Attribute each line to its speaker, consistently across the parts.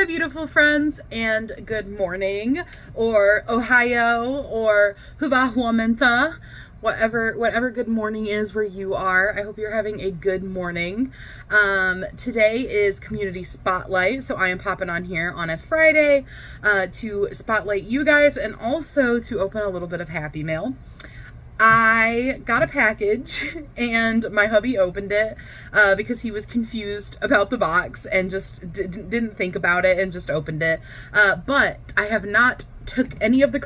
Speaker 1: beautiful friends, and good morning, or Ohio, or Huvahuamenta, whatever good morning is where you are. I hope you're having a good morning. Today is Community Spotlight, so I am popping on here on a Friday to spotlight you guys and also to open a little bit of Happy Mail. I got a package and my hubby opened it because he was confused about the box and just didn't think about it and just opened it. But I have not taken any of the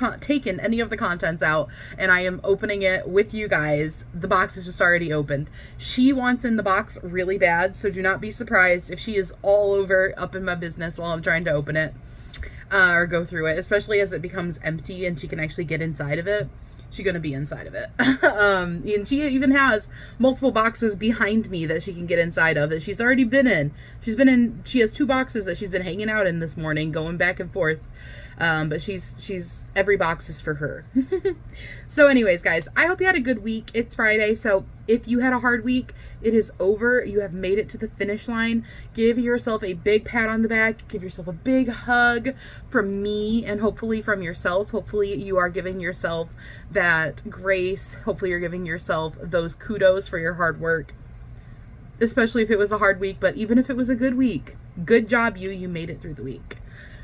Speaker 1: contents out, and I am opening it with you guys. The box is just already opened. She wants in the box really bad, so do not be surprised if she is all over up in my business while I'm trying to open it or go through it, especially as it becomes empty and she can actually get inside of it. She's going to be inside of it. And she even has multiple boxes behind me that she can get inside of that she's already been in. She has 2 boxes that she's been hanging out in this morning, going back and forth. But she's every box is for her. So anyways, guys, I hope you had a good week. It's Friday, so if you had a hard week, it is over. You have made it to the finish line. Give yourself a big pat on the back. Give yourself a big hug from me and hopefully from yourself. Hopefully you are giving yourself that grace. Hopefully you're giving yourself those kudos for your hard work, especially if it was a hard week, but even if it was a good week, good job you made it through the week.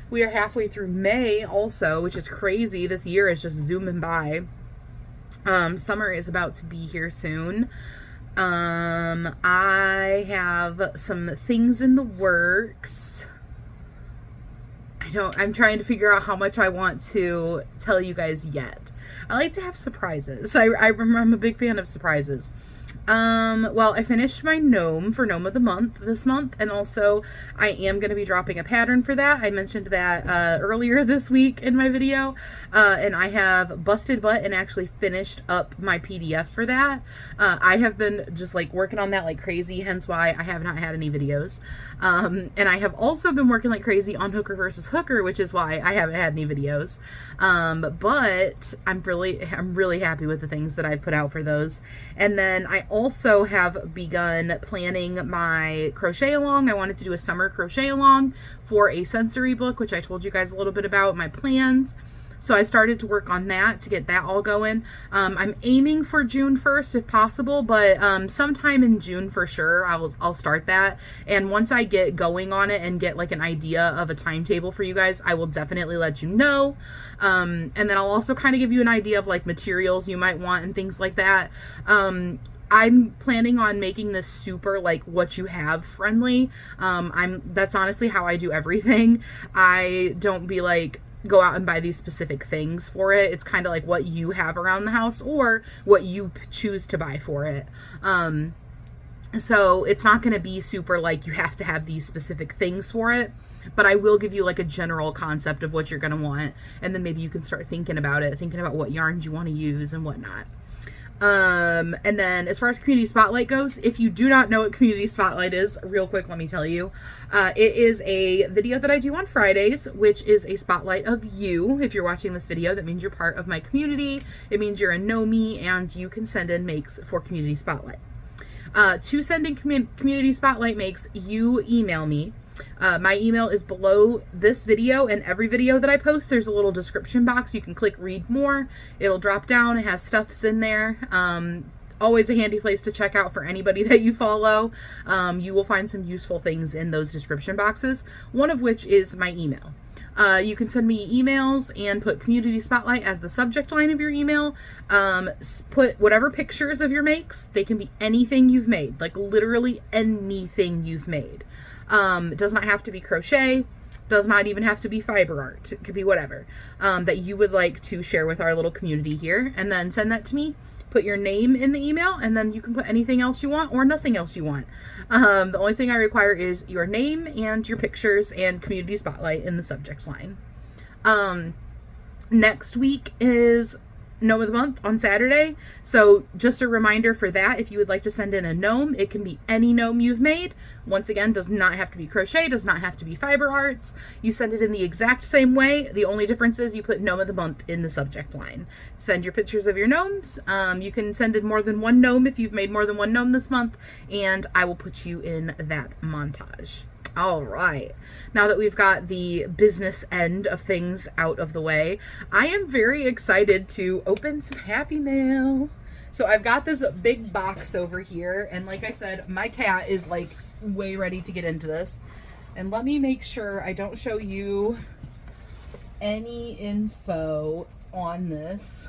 Speaker 1: We are halfway through May also, which is crazy. This year is just zooming by. Summer is about to be here soon. I have some things in the works. I'm trying to figure out how much I want to tell you guys yet. I like to have surprises. I'm a big fan of surprises. Well, I finished my gnome for Gnome of the Month this month, and also I am going to be dropping a pattern for that. I mentioned that earlier this week in my video, and I have busted butt and actually finished up my PDF for that. I have been just like working on that like crazy, hence why I have not had any videos. And I have also been working like crazy on Hooker versus Hooker, which is why I haven't had any videos. But I'm really happy with the things that I put out for those. And then I also have begun planning my crochet along. I wanted to do a summer crochet along for a sensory book, which I told you guys a little bit about my plans. So I started to work on that to get that all going. I'm aiming for June 1st if possible, but sometime in June for sure I'll start that. And once I get going on it and get like an idea of a timetable for you guys, I will definitely let you know. And then I'll also kind of give you an idea of like materials you might want and things like that. I'm planning on making this super like what you have friendly. That's honestly how I do everything. I don't be like, go out and buy these specific things for it. It's kind of like what you have around the house or what you choose to buy for it. So it's not going to be super like you have to have these specific things for it, but I will give you like a general concept of what you're going to want. And then maybe you can start thinking about what yarns you want to use and whatnot. And then as far as Community Spotlight goes, if you do not know what Community Spotlight is, real quick, let me tell you. It is a video that I do on Fridays, which is a spotlight of you. If you're watching this video, that means you're part of my community. It means you're a know-me, and you can send in makes for Community Spotlight. To send in Community Spotlight makes, you email me. My email is below this video, and every video that I post, there's a little description box. You can click read more. It'll drop down. It has stuffs in there. Always a handy place to check out for anybody that you follow. You will find some useful things in those description boxes, one of which is my email. You can send me emails and put Community Spotlight as the subject line of your email. Put whatever pictures of your makes. They can be anything you've made, like literally anything you've made. It does not have to be crochet, does not even have to be fiber art. It could be whatever that you would like to share with our little community here, and then send that to me. Put your name in the email, and then you can put anything else you want or nothing else you want. The only thing I require is your name and your pictures and Community Spotlight in the subject line. Next week is Gnome of the Month on Saturday. So just a reminder for that, if you would like to send in a gnome, it can be any gnome you've made. Once again, does not have to be crochet, does not have to be fiber arts. You send it in the exact same way. The only difference is you put Gnome of the Month in the subject line. Send your pictures of your gnomes. You can send in more than one gnome if you've made more than one gnome this month, and I will put you in that montage. All right. Now that we've got the business end of things out of the way, I am very excited to open some Happy Mail. So I've got this big box over here, and like I said, my cat is like way ready to get into this. And let me make sure I don't show you any info on this.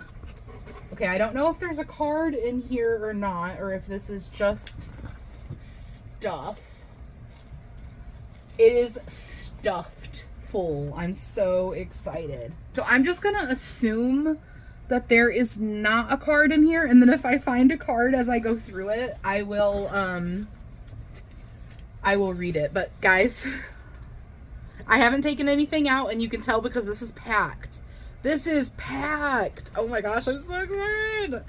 Speaker 1: Okay, I don't know if there's a card in here or not, or if this is just stuff. It is stuffed full. I'm so excited. So I'm just gonna assume that there is not a card in here, and then if I find a card as I go through it, I will read it. But guys, I haven't taken anything out, and you can tell because this is packed. This is packed. Oh my gosh, I'm so excited.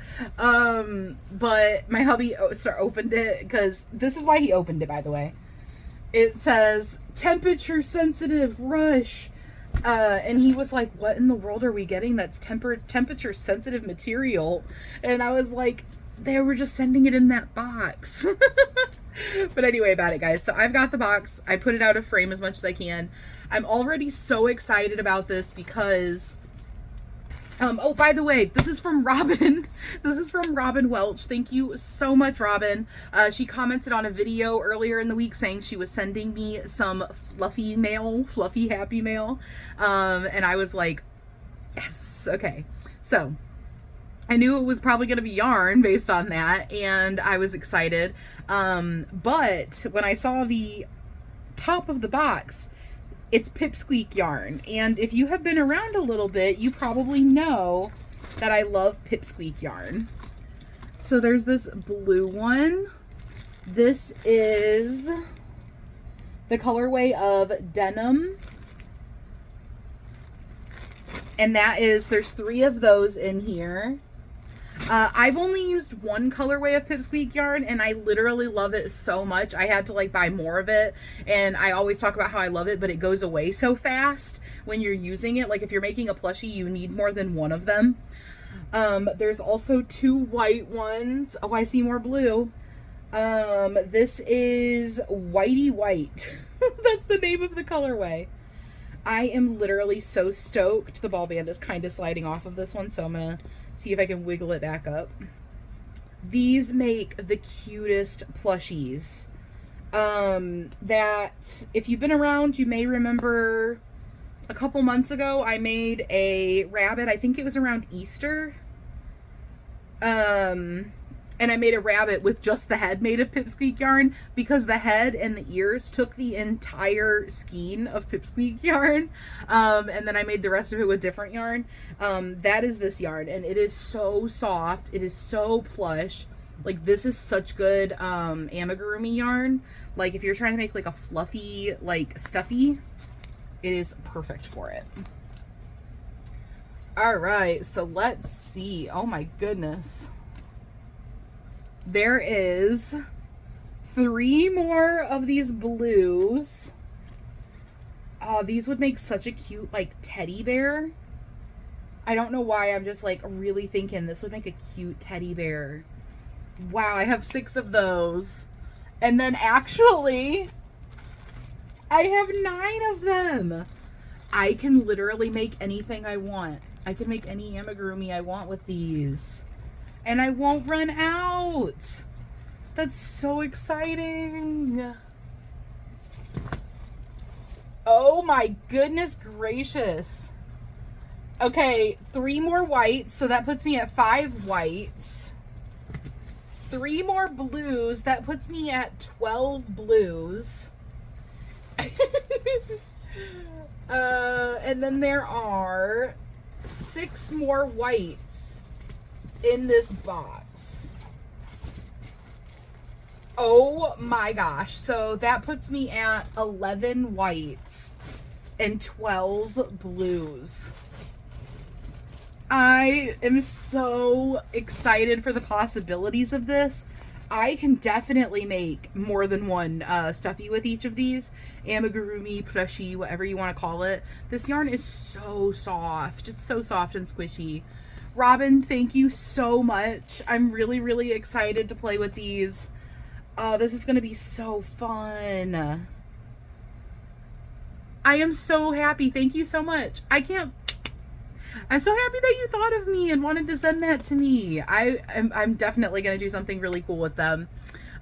Speaker 1: But my hubby opened it because this is why he opened it, by the way. It says temperature sensitive rush. And he was like, what in the world are we getting that's temperature sensitive material? And I was like, they were just sending it in that box. But anyway, about it, guys. So I've got the box. I put it out of frame as much as I can. I'm already so excited about this because oh, by the way, this is from Robin. This is from Robin Welch. Thank you so much, Robin. She commented on a video earlier in the week saying she was sending me some fluffy happy mail. And I was like, yes, okay. So I knew it was probably going to be yarn based on that, and I was excited. But when I saw the top of the box, it's Pipsqueak yarn, and if you have been around a little bit, you probably know that I love Pipsqueak yarn. So there's this blue one. This is the colorway of Denim, and there's 3 of those in here. I've only used one colorway of Pipsqueak yarn, and I literally love it so much. I had to like buy more of it, and I always talk about how I love it, but it goes away so fast when you're using it. Like if you're making a plushie, you need more than one of them. There's also 2 white ones. Oh, I see more blue. This is Whitey White. That's the name of the colorway. I am literally so stoked. The ball band is kind of sliding off of this one, so I'm gonna see if I can wiggle it back up. These make the cutest plushies. That if you've been around, you may remember a couple months ago I made a rabbit. I think it was around Easter. And I made a rabbit with just the head made of Pipsqueak yarn because the head and the ears took the entire skein of Pipsqueak yarn. And then I made the rest of it with different yarn. That is this yarn, and it is so soft. It is so plush. Like, this is such good amigurumi yarn. Like, if you're trying to make like a fluffy, like stuffy, it is perfect for it. All right, so let's see. Oh my goodness. There is 3 more of these blues. Oh, these would make such a cute, like, teddy bear. I don't know why, I'm just, like, really thinking this would make a cute teddy bear. Wow, I have 6 of those. And then, actually, I have 9 of them. I can literally make anything I want. I can make any amigurumi I want with these. And I won't run out. That's so exciting. Oh my goodness gracious. Okay, 3 more whites, so that puts me at 5 whites. 3 more blues, that puts me at 12 blues. And then there are 6 more whites in this box. Oh my gosh. So that puts me at 11 whites and 12 blues. I am so excited for the possibilities of this. I can definitely make more than one stuffy with each of these. Amigurumi, plushie, whatever you want to call it. This yarn is so soft. It's so soft and squishy. Robin, thank you so much. I'm really, really excited to play with these. Oh, this is going to be so fun. I am so happy. Thank you so much. I'm so happy that you thought of me and wanted to send that to me. I'm definitely going to do something really cool with them.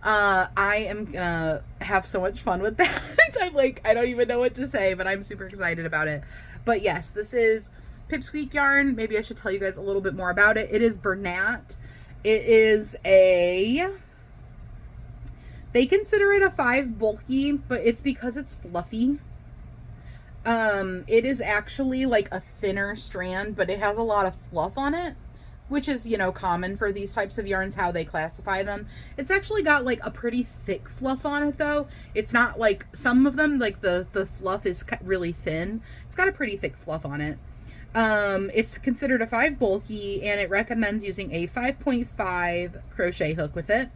Speaker 1: I am going to have so much fun with that. I'm like, I don't even know what to say, but I'm super excited about it. But yes, this is Pipsqueak yarn. Maybe I should tell you guys a little bit more about it. It is Bernat. It is they consider it a 5 bulky, but it's because it's fluffy. It is actually like a thinner strand, but it has a lot of fluff on it, which is, you know, common for these types of yarns, how they classify them. It's actually got like a pretty thick fluff on it though. It's not like some of them, like the fluff is really thin. It's got a pretty thick fluff on it. It's considered a 5 bulky, and it recommends using a 5.5 crochet hook with it.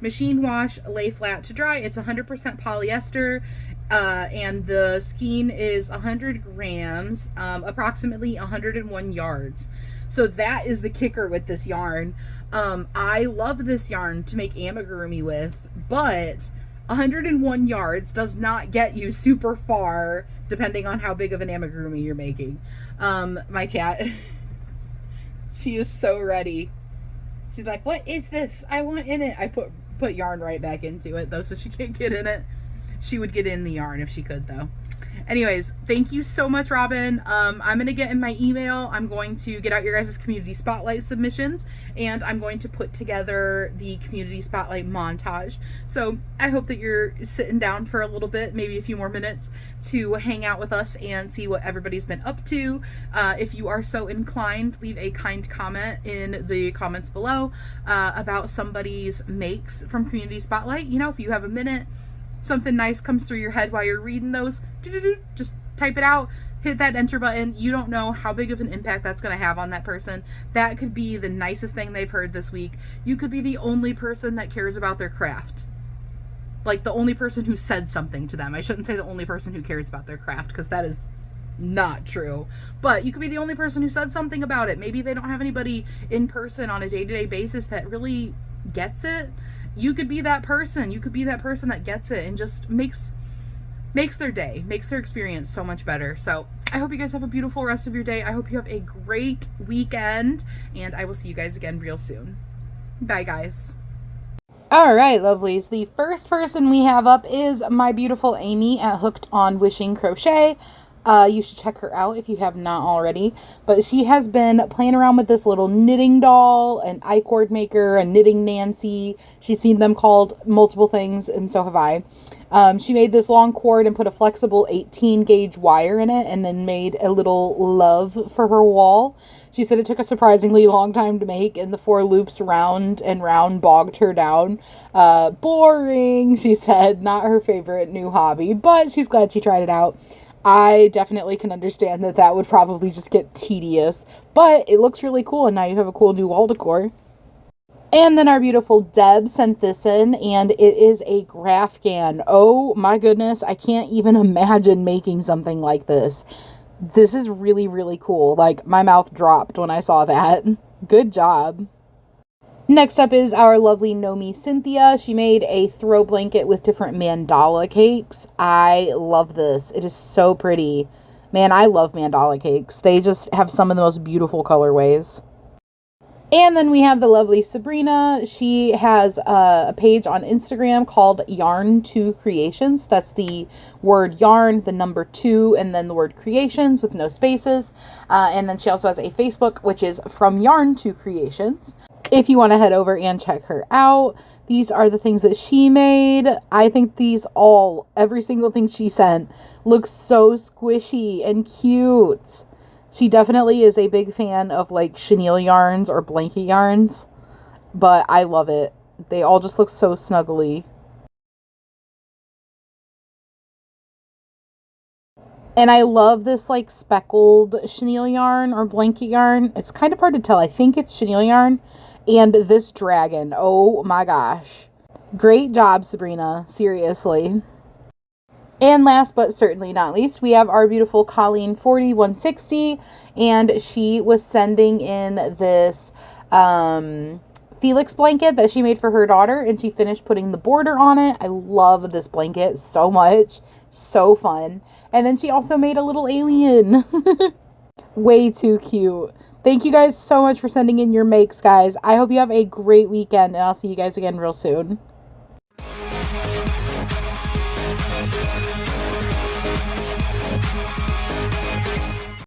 Speaker 1: Machine wash, lay flat to dry. It's 100% polyester, and the skein is 100 grams, approximately 101 yards. So that is the kicker with this yarn. I love this yarn to make amigurumi with, but 101 yards does not get you super far, depending on how big of an amigurumi you're making. My cat, she is so ready. She's like, what is this? I want in it. I put yarn right back into it though, so she can't get in it. She would get in the yarn if she could though. Anyways, thank you so much, Robin. I'm going to get in my email. I'm going to get out your guys' community spotlight submissions, and I'm going to put together the community spotlight montage. So I hope that you're sitting down for a little bit, maybe a few more minutes, to hang out with us and see what everybody's been up to. If you are so inclined, leave a kind comment in the comments below about somebody's makes from community spotlight. You know, if you have a minute, something nice comes through your head while you're reading those, just type it out, hit that enter button. You don't know how big of an impact that's going to have on that person. That could be the nicest thing they've heard this week. You could be the only person that cares about their craft. Like the only person who said something to them. I shouldn't say the only person who cares about their craft, because that is not true. But you could be the only person who said something about it. Maybe they don't have anybody in person on a day-to-day basis that really gets it. You could be that person. You could be that person that gets it and just makes their day, makes their experience so much better. So I hope you guys have a beautiful rest of your day. I hope you have a great weekend, and I will see you guys again real soon. Bye, guys. All right, lovelies. The first person we have up is my beautiful Amie at Hooked on Wishing Crochet. You should check her out if you have not already. But she has been playing around with this little knitting doll, an I-cord maker, a knitting Nancy. She's seen them called multiple things, and so have I. She made this long cord and put a flexible 18 gauge wire in it, and then made a little love for her wall. She said it took a surprisingly long time to make, and the 4 loops round and round bogged her down. Boring, she said. Not her favorite new hobby, but she's glad she tried it out. I definitely can understand that would probably just get tedious, but it looks really cool, and now you have a cool new wall decor. And then our beautiful Deb sent this in, and it is a Grafgan. Oh my goodness, I can't even imagine making something like this. This is really, really cool. Like, my mouth dropped when I saw that. Good job. Next up is our lovely Nomi Cynthia. She made a throw blanket with different mandala cakes. I love this. It is so pretty. Man, I love mandala cakes. They just have some of the most beautiful colorways. And then we have the lovely Sabrina. She has a page on Instagram called Yarn2 Creations. That's the word yarn, the number 2, and then the word creations with no spaces. And then she also has a Facebook, which is From Yarn2 Creations. If you want to head over and check her out, these are the things that she made. I think every single thing she sent looks so squishy and cute. She definitely is a big fan of like chenille yarns or blanket yarns, but I love it. They all just look so snuggly. And I love this like speckled chenille yarn or blanket yarn. It's kind of hard to tell. I think it's chenille yarn. And this dragon. Oh my gosh. Great job, Sabrina. Seriously. And last but certainly not least, we have our beautiful Colleen 4160. And she was sending in this Felix blanket that she made for her daughter, and she finished putting the border on it. I love this blanket so much. So fun. And then she also made a little alien. Way too cute. Thank you guys so much for sending in your makes, guys. I hope you have a great weekend, and I'll see you guys again real soon.